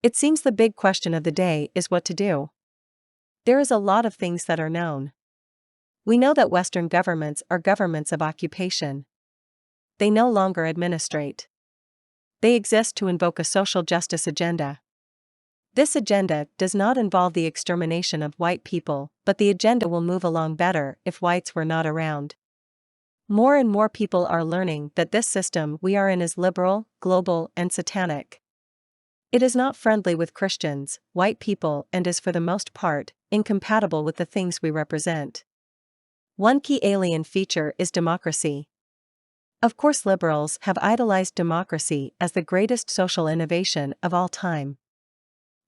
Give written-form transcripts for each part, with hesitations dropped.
It seems the big question of the day is what to do. There is a lot of things that are known. We know that Western governments are governments of occupation. They no longer administrate. They exist to invoke a social justice agenda. This agenda does not involve the extermination of white people, but the agenda will move along better if whites were not around. More and more people are learning that this system we are in is liberal, global, and satanic. It is not friendly with Christians, white people, and is for the most part incompatible with the things we represent. One key alien feature is democracy. Of course, liberals have idolized democracy as the greatest social innovation of all time.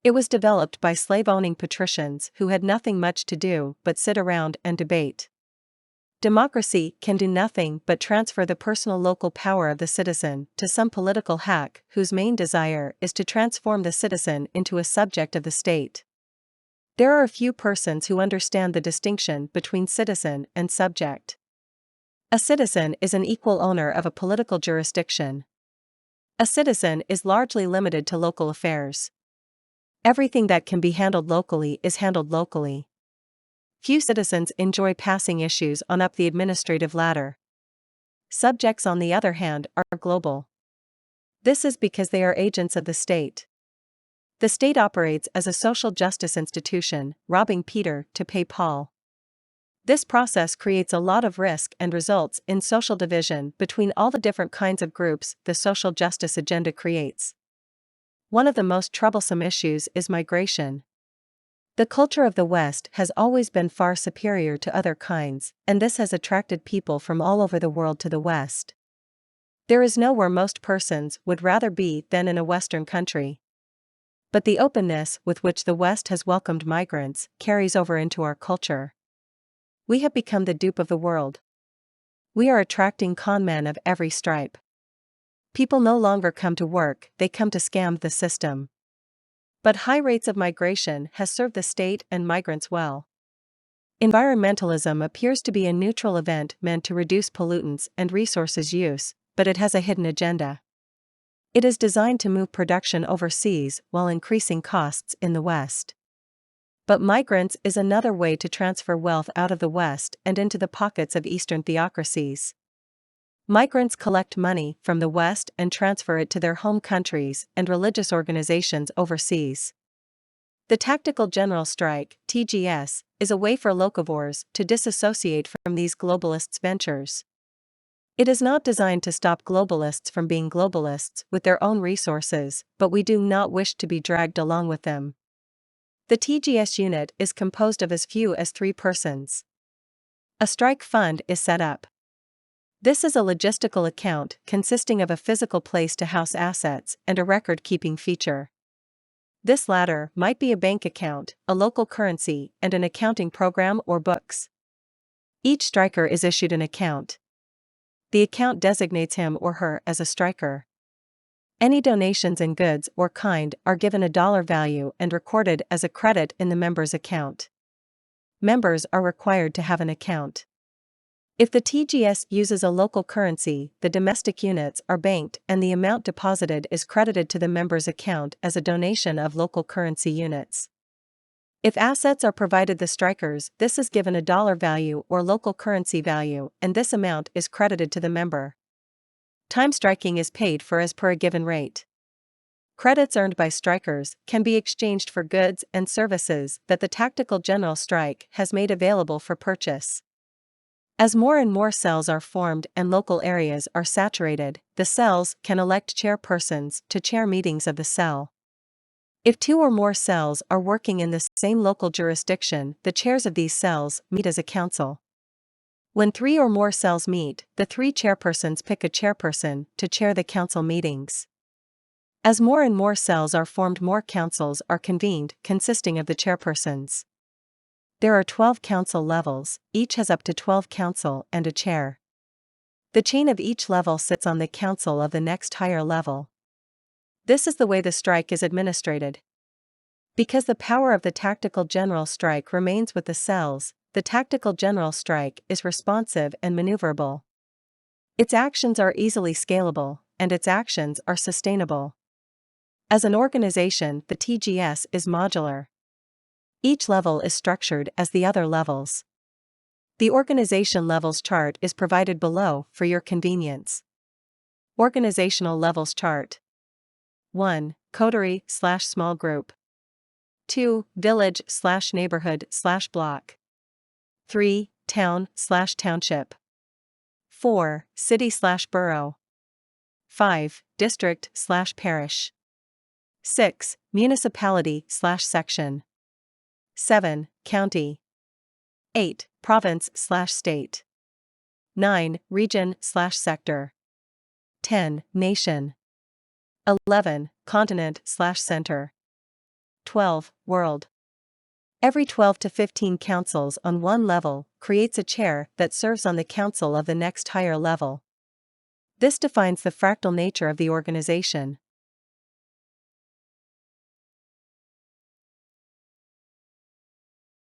It was developed by slave-owning patricians who had nothing much to do but sit around and debate. Democracy can do nothing but transfer the personal local power of the citizen to some political hack whose main desire is to transform the citizen into a subject of the state. There are a few persons who understand the distinction between citizen and subject. A citizen is an equal owner of a political jurisdiction. A citizen is largely limited to local affairs. Everything that can be handled locally is handled locally. Few citizens enjoy passing issues on up the administrative ladder. Subjects, on the other hand, are global. This is because they are agents of the state. The state operates as a social justice institution, robbing Peter to pay Paul. This process creates a lot of risk and results in social division between all the different kinds of groups the social justice agenda creates. One of the most troublesome issues is migration. The culture of the West has always been far superior to other kinds, and this has attracted people from all over the world to the West. There is nowhere most persons would rather be than in a Western country. But the openness with which the West has welcomed migrants carries over into our culture. We have become the dupe of the world. We are attracting con men of every stripe. People no longer come to work, they come to scam the system. But high rates of migration has served the state and migrants well. Environmentalism appears to be a neutral event meant to reduce pollutants and resources use, but it has a hidden agenda. It is designed to move production overseas while increasing costs in the West. But migrants is another way to transfer wealth out of the West and into the pockets of Eastern theocracies. Migrants collect money from the West and transfer it to their home countries and religious organizations overseas. The Tactical General Strike, TGS, is a way for locavores to disassociate from these globalists' ventures. It is not designed to stop globalists from being globalists with their own resources, but we do not wish to be dragged along with them. The TGS unit is composed of as few as 3 persons. A strike fund is set up. This is a logistical account consisting of a physical place to house assets and a record-keeping feature. This latter might be a bank account, a local currency, and an accounting program or books. Each striker is issued an account. The account designates him or her as a striker. Any donations in goods or kind are given a dollar value and recorded as a credit in the member's account. Members are required to have an account. If the TGS uses a local currency, the domestic units are banked and the amount deposited is credited to the member's account as a donation of local currency units. If assets are provided the strikers, this is given a dollar value or local currency value, and this amount is credited to the member. Time striking is paid for as per a given rate. Credits earned by strikers can be exchanged for goods and services that the Tactical General Strike has made available for purchase. As more and more cells are formed and local areas are saturated, the cells can elect chairpersons to chair meetings of the cell. If 2 or more cells are working in the same local jurisdiction, the chairs of these cells meet as a council. When 3 or more cells meet, the 3 chairpersons pick a chairperson to chair the council meetings. As more and more cells are formed, more councils are convened, consisting of the chairpersons. There are 12 council levels, each has up to 12 council and a chair. The chain of each level sits on the council of the next higher level. This is the way the strike is administrated. Because the power of the Tactical General Strike remains with the cells, the Tactical General Strike is responsive and maneuverable. Its actions are easily scalable, and its actions are sustainable. As an organization, the TGS is modular. Each level is structured as the other levels. The organization levels chart is provided below for your convenience. Organizational levels chart. 1. Coterie/small group. 2. Village/neighborhood/block. 3. Town/township. 4. City/borough. 5. District/parish. 6. Municipality/section. 7. County. 8. Province/state. 9. Region/sector. 10. Nation. 11. Continent/center. 12. World. Every 12 to 15 councils on one level creates a chair that serves on the council of the next higher level. This defines the fractal nature of the organization.